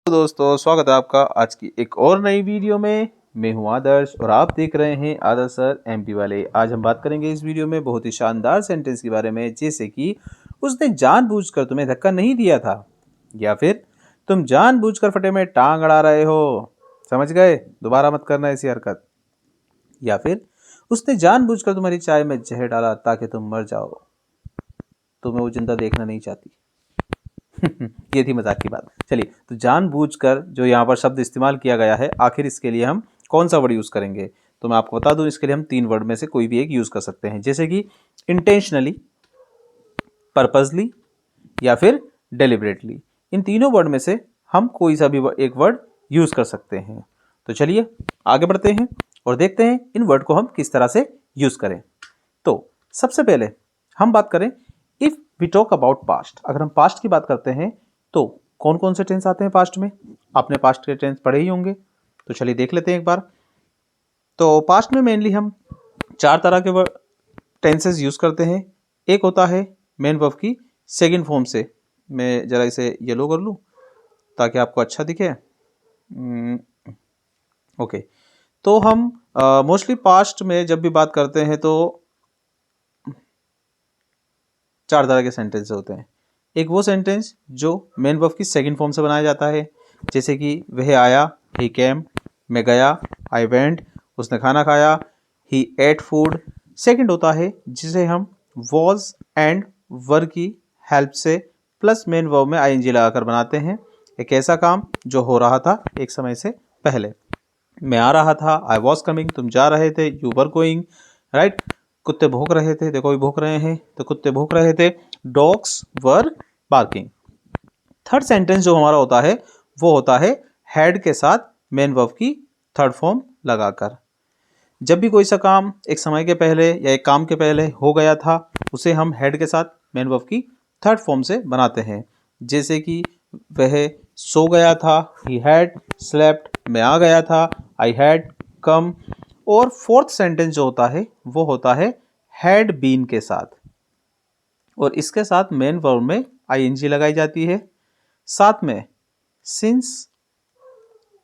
तो दोस्तों स्वागत है आपका आज की एक और नई वीडियो में। मैं हूं आदर्श और आप देख रहे हैं आदर्श सर एमपी वाले। आज हम बात करेंगे इस वीडियो में बहुत ही शानदार सेंटेंस के बारे में, जैसे कि उसने जानबूझकर तुम्हें धक्का नहीं दिया था, या फिर तुम जानबूझकर फटे में टांग अड़ा रहे हो। समझ गए? दोबारा मत करना ऐसी हरकत। या फिर उसने जानबूझकर तुम्हारी चाय में जहर डाला ताकि तुम मर जाओ। तुम्हें वो जिंदा देखना नहीं चाहती। ये थी मजाक की बात। चलिए, तो जानबूझकर जो यहाँ पर शब्द इस्तेमाल किया गया है, आखिर इसके लिए हम कौन सा वर्ड यूज़ करेंगे? तो मैं आपको बता दूं, इसके लिए हम 3 वर्ड में से कोई भी एक यूज़ कर सकते हैं, जैसे कि इंटेंशनली, पर्पजली या फिर डेलिबरेटली। इन तीनों वर्ड में से हम कोई सा भी एक वर्ड यूज़ कर सकते हैं। तो चलिए आगे बढ़ते हैं और देखते हैं इन वर्ड को हम किस तरह से यूज़ करें। तो सबसे पहले हम बात करें, if we talk about past. अगर हम पास्ट की बात करते हैं तो कौन कौन से टेंस आते हैं पास्ट में? आपने पास्ट के टेंस पढ़े ही होंगे, तो चलिए देख लेते हैं एक बार। तो पास्ट में मेनली हम 4 तरह के टेंसेस यूज करते हैं। एक होता है मेन वर्ब की सेकंड फॉर्म से। मैं जरा इसे येलो कर लूं ताकि आपको अच्छा दिखे। ओके, तो हम मोस्टली पास्ट में जब भी बात करते हैं तो 4 तरह के सेंटेंस होते हैं। एक वो सेंटेंस जो मेन वर्ब की सेकंड फॉर्म से बनाया जाता है, जैसे कि वह आया, ही केम, मैं गया, आई वेंट, उसने खाना खाया, ही एट फूड। सेकंड होता है जिसे हम वॉज एंड वर की हेल्प से प्लस मेन वर्ब में आईएनजी लगाकर बनाते हैं। एक ऐसा काम जो हो रहा था एक समय से पहले। मैं आ रहा था, आई वॉज कमिंग, तुम जा रहे थे, यू वर गोइंग, राइट। कुत्ते भौंक रहे थे, देखो भी भौंक रहे हैं, तो कुत्ते भौंक रहे थे, dogs were barking. Third sentence जो हमारा होता है वो होता है हैड के साथ मेन वर्ब की थर्ड फॉर्म लगाकर। जब भी कोई सा काम एक समय के पहले या एक काम के पहले हो गया था, उसे हम हैड के साथ मेन वर्ब की थर्ड फॉर्म से बनाते हैं। जैसे कि वह सो गया था, ही हैड स्लेप्ट, मैं आ गया था, आई हैड कम। और फोर्थ सेंटेंस जो होता है वो होता है हैड बीन के साथ, और इसके साथ मेन वर्ब में आईएनजी लगाई जाती है। साथ में सिंस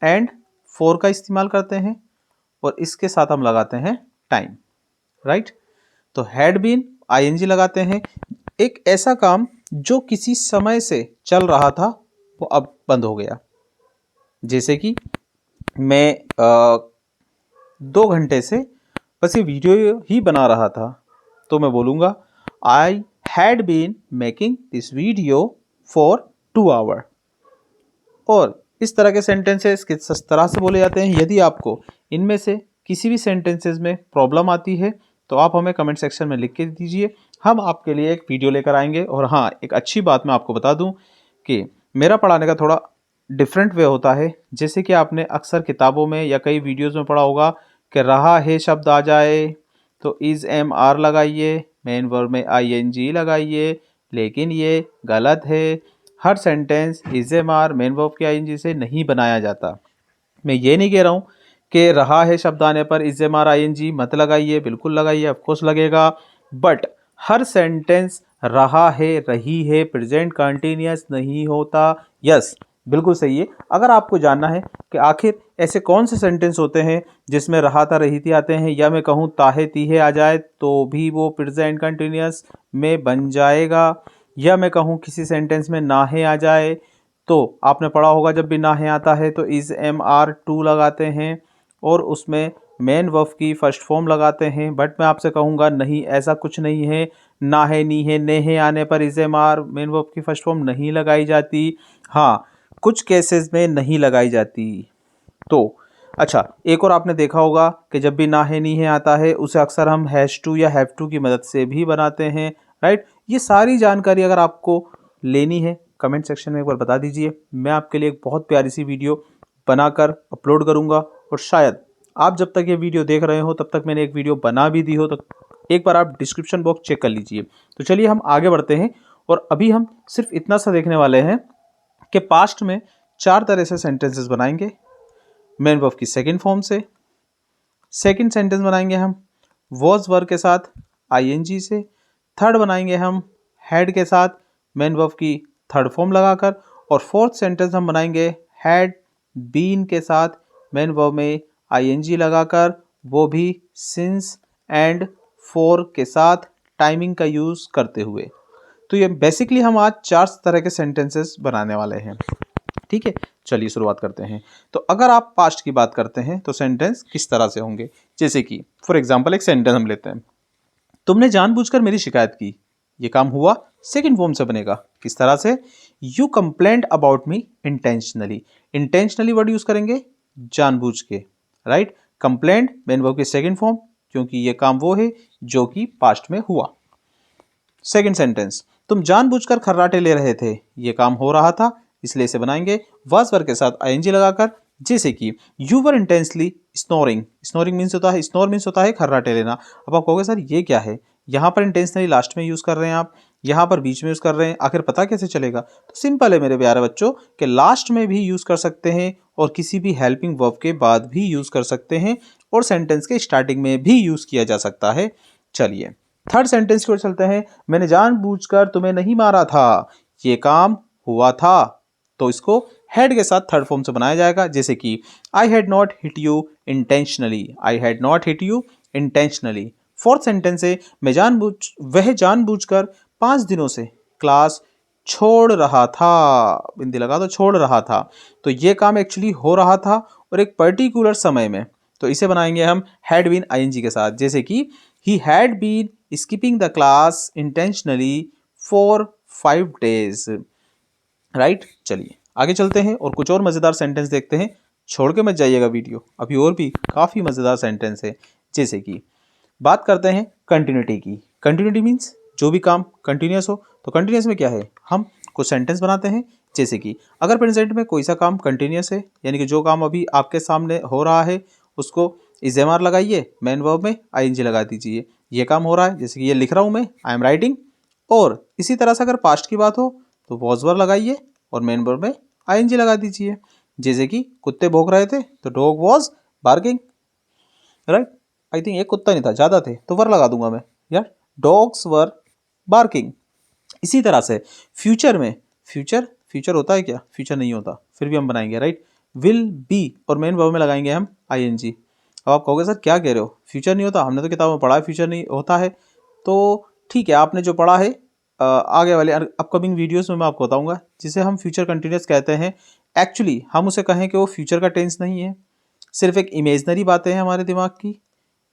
एंड फॉर का इस्तेमाल करते हैं, और इसके साथ हम लगाते हैं टाइम, राइट। तो हैड बीन, आईएनजी लगाते हैं। एक ऐसा काम जो किसी समय से चल रहा था वो अब बंद हो गया। जैसे कि मैं 2 घंटे से बस ये वीडियो ही बना रहा था, तो मैं बोलूँगा I had been making this video for 2 hour. और इस तरह के सेंटेंसेस किस तरह से बोले जाते हैं? यदि आपको इनमें से किसी भी सेंटेंसेस में प्रॉब्लम आती है तो आप हमें कमेंट सेक्शन में लिख के दीजिए, हम आपके लिए एक वीडियो लेकर आएंगे। और हाँ, एक अच्छी बात मैं आपको बता दूं कि मेरा पढ़ाने का थोड़ा डिफरेंट वे होता है। जैसे कि आपने अक्सर किताबों में या कई वीडियोज़ में पढ़ा होगा कि रहा है शब्द आ जाए तो इज़ एम आर लगाइए, मेन वर्ब में आईएनजी लगाइए, लेकिन ये गलत है। हर sentence is am are main verb के आईएनजी से नहीं बनाया जाता। मैं ये नहीं कह रहा हूँ कि रहा है शब्द आने पर इज़ एम आर आईएनजी मत लगाइए, बिल्कुल लगाइए, ऑफकोर्स लगेगा। बट हर सेंटेंस रहा है, रही है, प्रेजेंट कंटिन्यूअस नहीं होता। यस, बिल्कुल सही है। अगर आपको जानना है कि आखिर ऐसे कौन से सेंटेंस होते हैं जिसमें रहा था, रही थी आते हैं, या मैं कहूँ ताहे तीहे आ जाए तो भी वो प्रेजेंट कंटिन्यूअस में बन जाएगा, या मैं कहूँ किसी सेंटेंस में नाहे आ जाए, तो आपने पढ़ा होगा जब भी नाहे आता है तो इज़ एम आर टू लगाते हैं और उसमें मेन वर्ब की फर्स्ट फॉर्म लगाते हैं। बट मैं आपसे कहूँगा नहीं, ऐसा कुछ नहीं है। नाहे, नीहे, नेहे आने पर is am are main verb की फर्स्ट फॉर्म नहीं लगाई जाती। हाँ, कुछ केसेस में नहीं लगाई जाती। तो अच्छा, एक और आपने देखा होगा कि जब भी नाहे नीहे आता है उसे अक्सर हम हैश टू या हैव टू की मदद से भी बनाते हैं, राइट। ये सारी जानकारी अगर आपको लेनी है कमेंट सेक्शन में एक बार बता दीजिए, मैं आपके लिए एक बहुत प्यारी सी वीडियो बनाकर अपलोड करूंगा। और शायद आप जब तक ये वीडियो देख रहे हो तब तक मैंने एक वीडियो बना भी दी हो, तो एक बार आप डिस्क्रिप्शन बॉक्स चेक कर लीजिए। तो चलिए हम आगे बढ़ते हैं, और अभी हम सिर्फ इतना सा देखने वाले हैं कि पास्ट में 4 तरह से सेंटेंसेस बनाएंगे। मेन वर्ब की सेकंड फॉर्म से। सेकंड सेंटेंस बनाएंगे हम वॉज वर्ब के साथ आईएनजी से। थर्ड बनाएंगे हम हैड के साथ मेन वर्ब की थर्ड फॉर्म लगाकर। और फोर्थ सेंटेंस हम बनाएंगे हैड बीन के साथ मेन वर्ब में आईएनजी लगाकर, वो भी सिंस एंड फॉर के साथ टाइमिंग का यूज़ करते हुए। तो ये बेसिकली हम आज 4 तरह के सेंटेंसेस बनाने वाले हैं। ठीक है, चलिए शुरुआत करते हैं। तो अगर आप पास्ट की बात करते हैं तो सेंटेंस किस तरह से होंगे, जैसे कि फॉर एग्जांपल एक सेंटेंस हम लेते हैं, तुमने जानबूझकर मेरी शिकायत की। ये काम हुआ सेकंड फॉर्म से बनेगा, किस तरह से? You complaint about me intentionally. Intentionally word use करेंगे जानबूझ के, राइट। कंप्लेंट मेन वर्ब की सेकंड फॉर्म, क्योंकि ये काम वो है जो कि पास्ट में हुआ। सेकंड सेंटेंस, तुम जानबूझकर खर्राटे ले रहे थे। ये काम हो रहा था, इसलिए इसे बनाएंगे वाज वर्ब के साथ आईएनजी लगाकर, जैसे कि you were intensely snoring. Snoring means होता है, स्नोर मीन्स होता है खर्राटे लेना। अब आप कहोगे सर ये क्या है, यहाँ पर इंटेंशनली लास्ट में यूज कर रहे हैं आप, यहाँ पर बीच में यूज कर रहे हैं, आखिर पता कैसे चलेगा? तो सिंपल है मेरे प्यारे बच्चों कि लास्ट में भी यूज कर सकते हैं और किसी भी हेल्पिंग वर्ब के बाद भी यूज कर सकते हैं और सेंटेंस के स्टार्टिंग में भी यूज किया जा सकता है। चलिए थर्ड सेंटेंस की ओर चलते हैं। मैंने जानबूझकर तुम्हें नहीं मारा था, ये काम हुआ था। तो इसको हैड के साथ थर्ड फॉर्म से बनाया जाएगा, जैसे कि I had not hit you intentionally. I had not hit you intentionally. Fourth sentence है, वह जानबूझकर 5 दिनों से क्लास छोड़ रहा था। बिंदी लगा दो, छोड़ रहा था। तो ये काम एक्चुअली हो रहा था और एक पर्टिकुलर समय में, तो इसे बनाएंगे हम हैड बीन आईएनजी के साथ, जैसे कि he had been skipping the class intentionally for 5 days, right. चलिए आगे चलते हैं और कुछ और मज़ेदार सेंटेंस देखते हैं। छोड़ के मत जाइएगा वीडियो, अभी और भी काफ़ी मज़ेदार सेंटेंस है। जैसे कि बात करते हैं कंटिन्यूटी की। कंटिन्यूटी मीन्स जो भी काम कंटिन्यूस हो। तो कंटिन्यूस में क्या है, हम कुछ सेंटेंस बनाते हैं, जैसे कि अगर प्रेजेंट में कोई सा काम कंटिन्यूस है, यानी कि जो काम अभी आपके सामने हो रहा है उसको इज़ेमार लगाइए, मेन वर्ब में आईएनजी लगा दीजिए। ये काम हो रहा है, जैसे कि ये लिख रहा हूँ मैं, आई एम राइटिंग। और इसी तरह से अगर पास्ट की बात हो तो वॉज वर्ब लगाइए और मेन वर्ब में आईएनजी लगा दीजिए, जैसे कि कुत्ते भौंक रहे थे तो dog was barking, right. I think एक कुत्ता नहीं था, ज़्यादा थे, तो वर लगा दूंगा मैं यार, डॉग्स वर बार्किंग। इसी तरह से फ्यूचर में, फ्यूचर होता है क्या? फ्यूचर नहीं होता, फिर भी हम बनाएंगे, राइट। विल बी और मेन वर्ब में लगाएंगे हम आईएनजी। अब आप कहोगे सर क्या कह रहे हो, फ्यूचर नहीं होता? हमने तो किताब में पढ़ा है फ्यूचर नहीं होता है। तो ठीक है, आपने जो पढ़ा है आगे वाले अपकमिंग वीडियोस में मैं आपको बताऊंगा, जिसे हम फ्यूचर कंटिन्यूस कहते हैं। एक्चुअली हम उसे कहें कि वो फ्यूचर का टेंस नहीं है, सिर्फ एक इमेजनरी बातें हैं हमारे दिमाग की,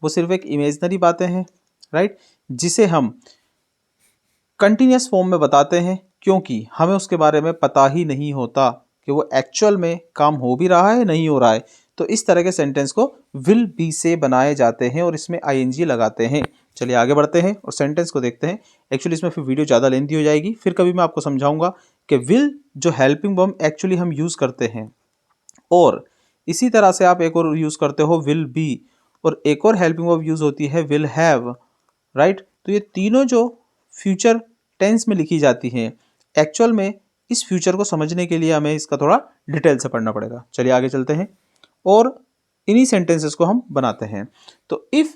वो सिर्फ एक इमेजनरी बातें हैं, राइट, जिसे हम कंटिन्यूस फॉर्म में बताते हैं, क्योंकि हमें उसके बारे में पता ही नहीं होता कि वो एक्चुअल में काम हो भी रहा है नहीं हो रहा है। तो इस तरह के सेंटेंस को विल बी से बनाए जाते हैं और इसमें आईएनजी लगाते हैं। चलिए आगे बढ़ते हैं और सेंटेंस को देखते हैं। एक्चुअली इसमें फिर वीडियो ज़्यादा लेंथी हो जाएगी, फिर कभी मैं आपको समझाऊंगा कि विल जो हेल्पिंग वर्ब एक्चुअली हम यूज़ करते हैं, और इसी तरह से आप एक और यूज़ करते हो विल बी, और एक और हेल्पिंग वर्ब यूज़ होती है विल हैव, राइट। तो ये तीनों जो फ्यूचर टेंस में लिखी जाती हैं, एक्चुअल में इस फ्यूचर को समझने के लिए हमें इसका थोड़ा डिटेल से पढ़ना पड़ेगा। चलिए आगे चलते हैं और इन्हीं सेंटेंसेस को हम बनाते हैं। तो if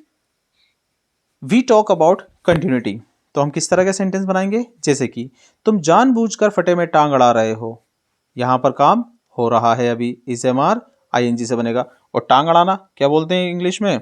we talk about continuity, तो हम किस तरह के सेंटेंस बनाएंगे, जैसे कि तुम जानबूझकर फटे में टांग अड़ा रहे हो। यहाँ पर काम हो रहा है अभी, इस एम आर आईएनजी से बनेगा। और टांग अड़ाना क्या बोलते हैं इंग्लिश में?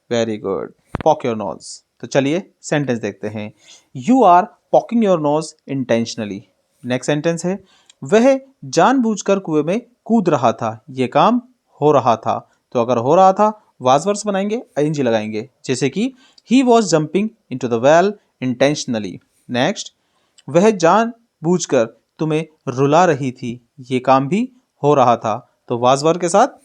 Very good, poke your nose. तो चलिए सेंटेंस देखते हैं। You are poking your nose intentionally. Next sentence है, वह जानबूझकर कुएं में कूद रहा था। ये काम हो रहा था। तो अगर हो रहा था वाज वर्स बनाएंगे, आईएनजी लगाएंगे, जैसे कि he was jumping into the well intentionally. Next, वह जानबूझकर तुम्हें रुला रही थी। ये काम भी हो रहा था। तो वाज वर्ब के साथ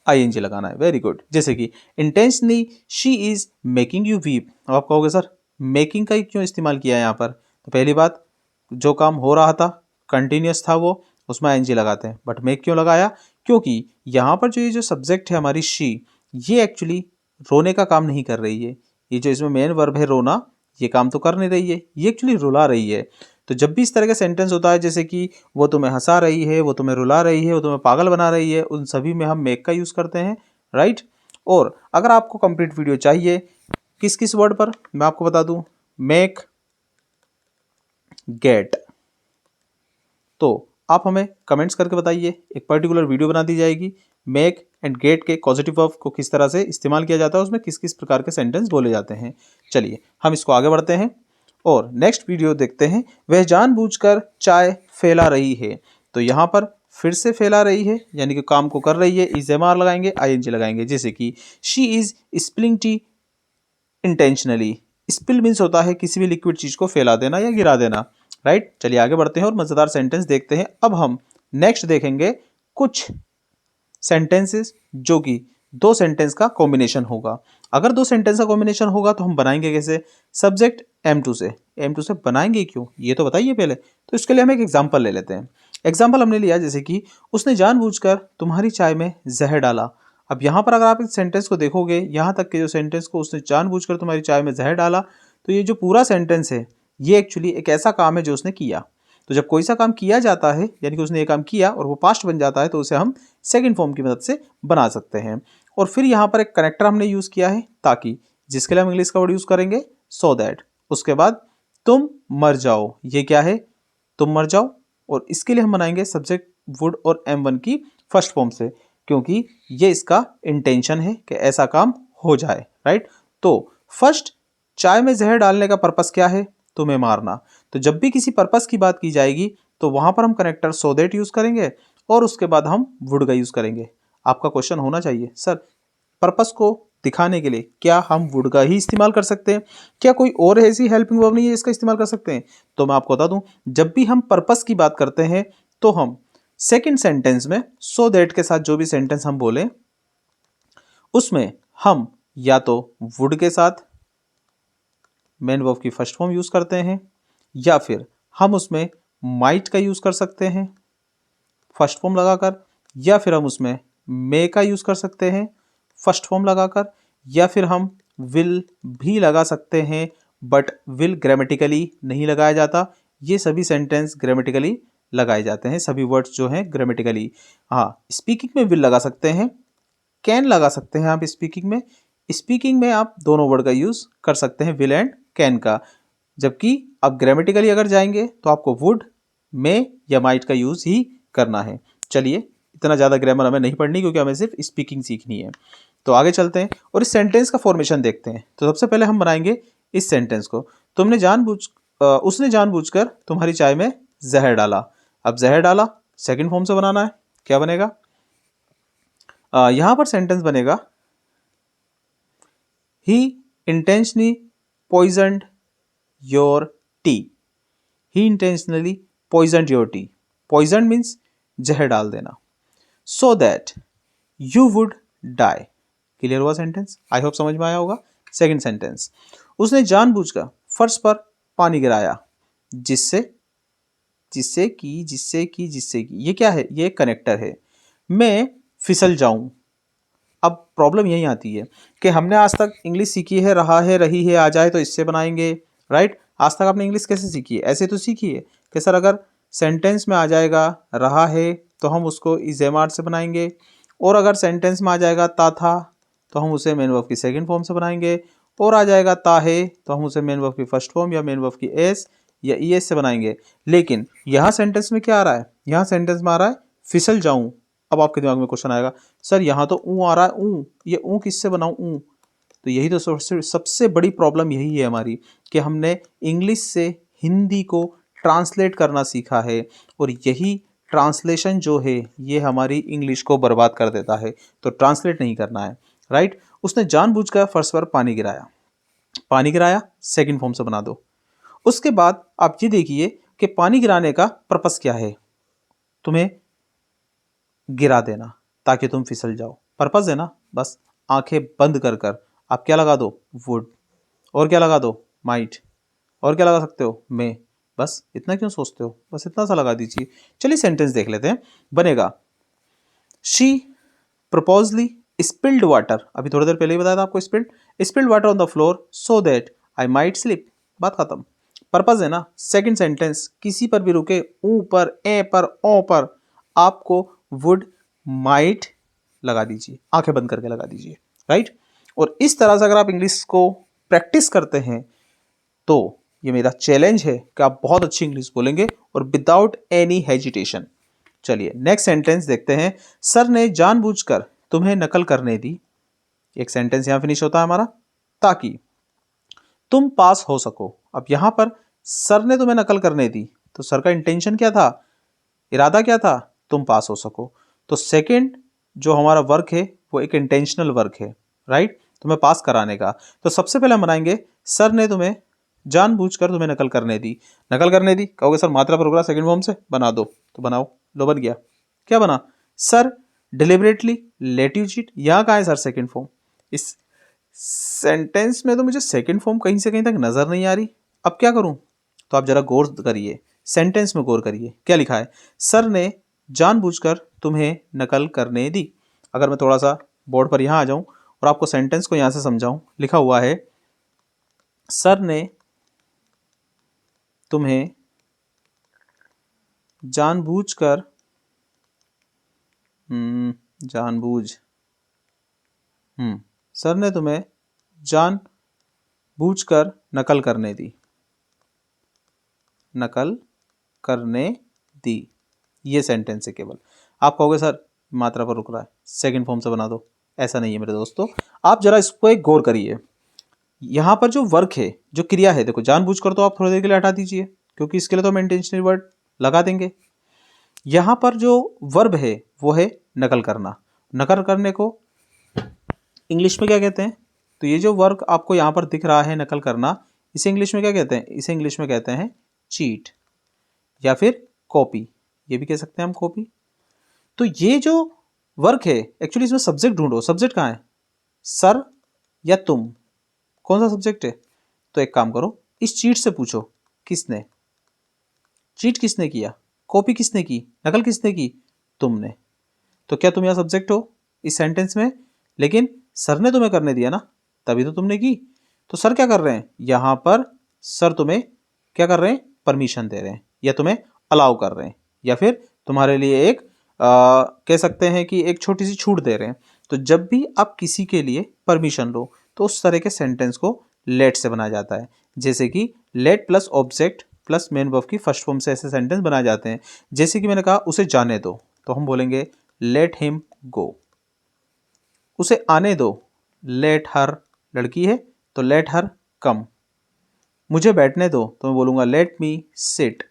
आईएनजी लगाना है। Very good. जैसे कि intentionally she is making you weep. अब आप कहोगे सर मेकिंग का ही क्यों इस्तेमाल किया है यहाँ पर? तो पहली बात, जो काम हो रहा था कंटिन्यूस था वो, उसमें आईएनजी लगाते हैं। बट मेक क्यों लगाया? क्योंकि यहाँ पर जो ये जो सब्जेक्ट है हमारी शी, ये एक्चुअली रोने का काम नहीं कर रही है। ये जो इसमें मेन वर्ब है रोना, ये काम तो कर नहीं रही है, ये एक्चुअली रुला रही है। तो जब भी इस तरह का सेंटेंस होता है, जैसे कि वो तुम्हें हंसा रही है, वो तुम्हें रुला रही है, वो तुम्हें पागल बना रही है, उन सभी में हम मेक का यूज़ करते हैं, राइट। और अगर आपको कंप्लीट वीडियो चाहिए किस किस वर्ड पर, मैं आपको बता दूं, मेक, गेट। तो आप हमें कमेंट्स करके बताइए, एक पर्टिकुलर वीडियो बना दी जाएगी मेक एंड गेट के कॉजेटिव वर्ब को किस तरह से इस्तेमाल किया जाता है, उसमें किस किस प्रकार के सेंटेंस बोले जाते हैं। चलिए हम इसको आगे बढ़ते हैं और नेक्स्ट वीडियो देखते हैं। वह जानबूझकर चाय फैला रही है, तो यहाँ पर फिर से फैला रही है यानी कि काम को कर रही है, इज एम आर लगाएंगे, आईएनजी लगाएंगे। जैसे कि she is spilling T intentionally. Spill means होता है किसी भी लिक्विड चीज को फैला देना या गिरा देना, राइट। चलिए आगे बढ़ते हैं और मजेदार सेंटेंस देखते हैं। अब हम नेक्स्ट देखेंगे कुछ सेंटेंसेस जो कि दो सेंटेंस का कॉम्बिनेशन होगा। अगर दो सेंटेंस का कॉम्बिनेशन होगा तो हम बनाएंगे कैसे? सब्जेक्ट M2 से। M2 से बनाएंगे क्यों, ये तो बताइए पहले। तो इसके लिए हम एक एग्जांपल ले लेते हैं। एग्जांपल हमने लिया जैसे कि उसने जानबूझकर तुम्हारी चाय में जहर डाला। अब यहाँ पर अगर आप इस सेंटेंस को देखोगे, यहाँ तक के जो सेंटेंस को उसने जानबूझकर तुम्हारी चाय में जहर डाला, तो ये जो पूरा सेंटेंस है ये एक्चुअली एक ऐसा काम है जो उसने किया। तो जब कोई सा काम किया जाता है यानी कि उसने ये काम किया और वो पास्ट बन जाता है, तो उसे हम सेकंड फॉर्म की मदद से बना सकते हैं। और फिर यहाँ पर एक कनेक्टर हमने यूज़ किया है ताकि, जिसके लिए हम इंग्लिश का वर्ड यूज़ करेंगे सो दैट। उसके बाद तुम मर जाओ, ये क्या है? तुम मर जाओ। और इसके लिए हम बनाएंगे सब्जेक्ट वुड और M1 की फर्स्ट फॉर्म से, क्योंकि ये इसका इंटेंशन है कि ऐसा काम हो जाए, राइट। तो फर्स्ट चाय में जहर डालने का पर्पस क्या है? तुम्हें मारना। तो जब भी किसी पर्पस की बात की जाएगी तो वहां पर हम कनेक्टर सो दैट यूज करेंगे और उसके बाद हम वुड का यूज करेंगे। आपका क्वेश्चन होना चाहिए, सर पर्पस को दिखाने के लिए क्या हम वुड का ही इस्तेमाल कर सकते हैं? क्या कोई और ऐसी हेल्पिंग वर्ब नहीं है इसका इस्तेमाल कर सकते हैं? तो मैं आपको बता दूं, जब भी हम पर्पस की बात करते हैं तो हम सेकेंड सेंटेंस में सो दैट के साथ जो भी सेंटेंस हम बोले उसमें हम या तो वुड के साथ मेन वर्ब की फर्स्ट फॉर्म यूज करते हैं, या फिर हम उसमें माइट का यूज कर सकते हैं फर्स्ट फॉर्म लगाकर, या फिर हम उसमें मे का यूज कर सकते हैं फर्स्ट फॉर्म लगाकर, या फिर हम विल भी लगा सकते हैं। बट विल ग्रामेटिकली नहीं लगाया जाता, ये सभी सेंटेंस ग्रामेटिकली लगाए जाते हैं, सभी वर्ड्स जो हैं ग्रामेटिकली। हाँ, स्पीकिंग में विल लगा सकते हैं, कैन लगा सकते हैं आप स्पीकिंग में। स्पीकिंग में आप दोनों वर्ड का यूज कर सकते हैं, विल एंड कैन का। जबकि आप ग्रामेटिकली अगर जाएंगे तो आपको वुड, मे या माइट का यूज ही करना है। चलिए, इतना ज़्यादा ग्रामर हमें नहीं पढ़नी क्योंकि हमें सिर्फ स्पीकिंग सीखनी है। तो आगे चलते हैं और इस सेंटेंस का फॉर्मेशन देखते हैं। तो सबसे पहले हम बनाएंगे इस सेंटेंस को, उसने जानबूझकर तुम्हारी चाय में जहर डाला। अब जहर डाला सेकंड फॉर्म से बनाना है, क्या बनेगा? यहां पर सेंटेंस बनेगा he intentionally poisoned your tea. He intentionally poisoned your tea. Poison means जहर डाल देना। So that you would die. Clear हुआ सेंटेंस? आई होप समझ में आया होगा। सेकंड सेंटेंस, उसने जानबूझकर फर्श पर पानी गिराया जिससे ये क्या है? ये कनेक्टर है। मैं फिसल जाऊं। अब प्रॉब्लम यही आती है कि हमने आज तक इंग्लिश सीखी है, रहा है, रही है, आ जाए तो इससे बनाएंगे, राइट। आज तक आपने इंग्लिश कैसे सीखी है? ऐसे तो सीखी है कि सर अगर सेंटेंस में आ जाएगा रहा है तो हम उसको इज एम आर से बनाएंगे, और अगर सेंटेंस में आ जाएगा ता था तो हम उसे मेन वर्ब की सेकंड फॉर्म से बनाएंगे, और आ जाएगा ता है तो हम उसे मेन वर्ब की फर्स्ट फॉर्म या मेन वर्ब की एस या ई एस से बनाएंगे। लेकिन यहाँ सेंटेंस में क्या आ रहा है? यहाँ सेंटेंस में आ रहा है फिसल जाऊं। अब आपके दिमाग में क्वेश्चन आएगा, सर यहाँ तो ऊ आ रहा है, ऊ, ये ऊ किससे बनाऊं? ऊ। तो यही तो सबसे बड़ी प्रॉब्लम यही है हमारी कि हमने इंग्लिश से हिंदी को ट्रांसलेट करना सीखा है, और यही ट्रांसलेशन जो है ये हमारी इंग्लिश को बर्बाद कर देता है। तो ट्रांसलेट नहीं करना है, राइट। उसने जानबूझकर फर्श पर पानी गिराया सेकंड फॉर्म से बना दो। उसके बाद आप ये देखिए कि पानी गिराने का पर्पस क्या है? तुम्हें गिरा देना ताकि तुम फिसल जाओ, पर्पस है ना। बस आंखें बंद कर कर आप क्या लगा दो? वुड। और क्या लगा दो? माइट। और क्या लगा सकते हो? मे। बस इतना क्यों सोचते हो? बस इतना सा लगा दीजिए। चलिए सेंटेंस देख लेते हैं। बनेगा शी प्रपोजली स्पिल्ड वाटर। अभी थोड़ी देर पहले ही बताया था आपको, spilled water on the floor so that I might slip. बात खत्म। पर्पस है ना। सेकंड सेंटेंस किसी पर भी रुके, ऊ पर, ए पर, ओ पर, आपको वुड, माइट लगा दीजिए, आंखें बंद करके लगा दीजिए, राइट। और इस तरह से अगर आप इंग्लिश को प्रैक्टिस करते हैं तो ये मेरा चैलेंज है कि आप बहुत अच्छी इंग्लिश बोलेंगे और विदाउट एनी हेजिटेशन। चलिए नेक्स्ट सेंटेंस देखते हैं। सर ने जानबूझकर तुम्हें नकल करने दी, एक सेंटेंस यहां फिनिश होता है हमारा, ताकि तुम पास हो सको। अब यहां पर सर ने तुम्हें नकल करने दी, तो सर का इंटेंशन क्या था, इरादा क्या था, तुम पास हो सको। तो सेकंड जो हमारा वर्क है वो एक इंटेंशनल वर्क है, राइट, तुम्हें पास कराने का। तो सबसे पहले हम बनाएंगे सर ने तुम्हें जानबूझकर तुम्हें नकल करने दी। नकल करने दी कहोगे सर मात्रा पर होगा, सेकंड फॉर्म से बना दो, तो बनाओ, लो बन गया। क्या बना, sir deliberately let you cheat. यहां कहा है सर सेकंड फॉर्म, इस सेंटेंस में तो मुझे सेकंड फॉर्म कहीं से कहीं तक नजर नहीं आ रही। अब क्या करूं, तो आप जरा गौर करिए, सेंटेंस में गौर करिए क्या लिखा है। सर ने जानबूझकर तुम्हें नकल करने दी। अगर मैं थोड़ा सा बोर्ड पर यहां आ जाऊं और आपको सेंटेंस को यहां से समझाऊं, लिखा हुआ है सर ने तुम्हें जानबूझकर सर ने तुम्हें जानबूझकर नकल करने दी, नकल करने दी। ये सेंटेंस है केवल। आप कहोगे सर मात्रा पर रुक रहा है, सेकंड फॉर्म से बना दो। ऐसा नहीं है मेरे दोस्तों, आप जरा इसको एक गौर करिए। यहां पर जो वर्क है, जो क्रिया है, देखो जानबूझकर तो आप थोड़ी देर के लिए हटा दीजिए, क्योंकि इसके लिए तो हम इंटेंशनल वर्ड लगा देंगे। यहां पर जो वर्ब है वो है नकल करना। नकल करने को इंग्लिश में क्या कहते हैं, तो ये जो वर्क आपको यहां पर दिख रहा है नकल करना, इसे इंग्लिश में क्या कहते हैं, इसे इंग्लिश में कहते हैं चीट या फिर कॉपी, ये भी कह सकते हैं हम कॉपी। तो ये जो वर्क है एक्चुअली इसमें सब्जेक्ट ढूंढो, सब्जेक्ट कहाँ है, सर या तुम, कौन सा सब्जेक्ट है। तो एक काम करो, इस चीट से पूछो किसने, चीट किसने किया, कॉपी किसने की, नकल किसने की, तुमने। तो क्या तुम यहां सब्जेक्ट हो इस सेंटेंस में, लेकिन सर ने तुम्हें करने दिया ना, तभी तो तुमने की। तो सर क्या कर रहे हैं यहां पर, सर तुम्हें क्या कर रहे हैं, परमिशन दे रहे हैं या तुम्हें अलाउ कर रहे हैं, या फिर तुम्हारे लिए एक कह सकते हैं कि एक छोटी सी छूट दे रहे हैं। तो जब भी आप किसी के लिए परमिशन लो तो उस तरह के सेंटेंस को लेट से बनाया जाता है। जैसे कि late plus object plus main verb की फर्स्ट फॉर्म से ऐसे सेंटेंस बनाए जाते हैं। जैसे कि मैंने कहा उसे जाने दो, तो हम बोलेंगे लेट हिम गो। उसे आने दो, लेट हर, लड़की है तो लेट हर कम। मुझे बैठने दो, तो मैं बोलूँगा लेट मी सिट,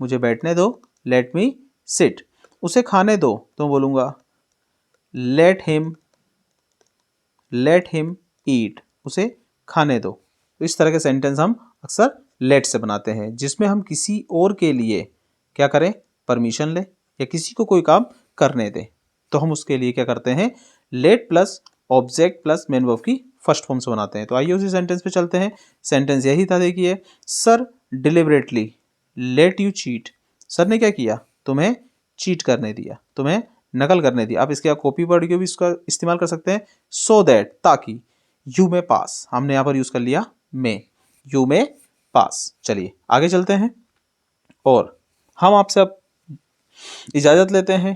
मुझे बैठने दो, लेट मी सिट। उसे खाने दो, तो मैं बोलूँगा लेट हिम ईट, उसे खाने दो। तो इस तरह के सेंटेंस हम अक्सर लेट से बनाते हैं, जिसमें हम किसी और के लिए क्या करें, परमिशन ले या किसी को कोई काम करने दें, तो हम उसके लिए क्या करते हैं, late plus object plus main verb की फर्स्ट फॉर्म से बनाते हैं। तो आइए उसी सेंटेंस पे चलते हैं। सेंटेंस यही था, देखिए, sir deliberately let you cheat. Sir ने क्या किया, तुम्हें चीट करने दिया, तुम्हें नकल करने दी। आप इसके कॉपी वर्ड को भी इसका इस्तेमाल कर सकते हैं, सो दैट, ताकि, यू में पास, हमने यहां पर यूज कर लिया में, यू में पास। चलिए आगे चलते हैं और हम आपसे अब इजाजत लेते हैं।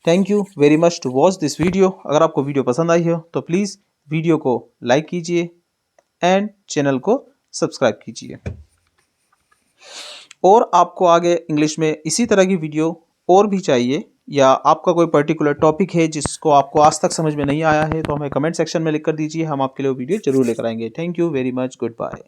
Thank you very much to watch this video. अगर आपको वीडियो पसंद आई हो तो प्लीज़ वीडियो को लाइक कीजिए एंड चैनल को सब्सक्राइब कीजिए। और आपको आगे इंग्लिश में इसी तरह की वीडियो और भी चाहिए, या आपका कोई पर्टिकुलर टॉपिक है जिसको आपको आज तक समझ में नहीं आया है, तो हमें कमेंट सेक्शन में लिख कर दीजिए, हम आपके लिए वीडियो जरूर लेकर आएंगे। Thank you very much, good bye.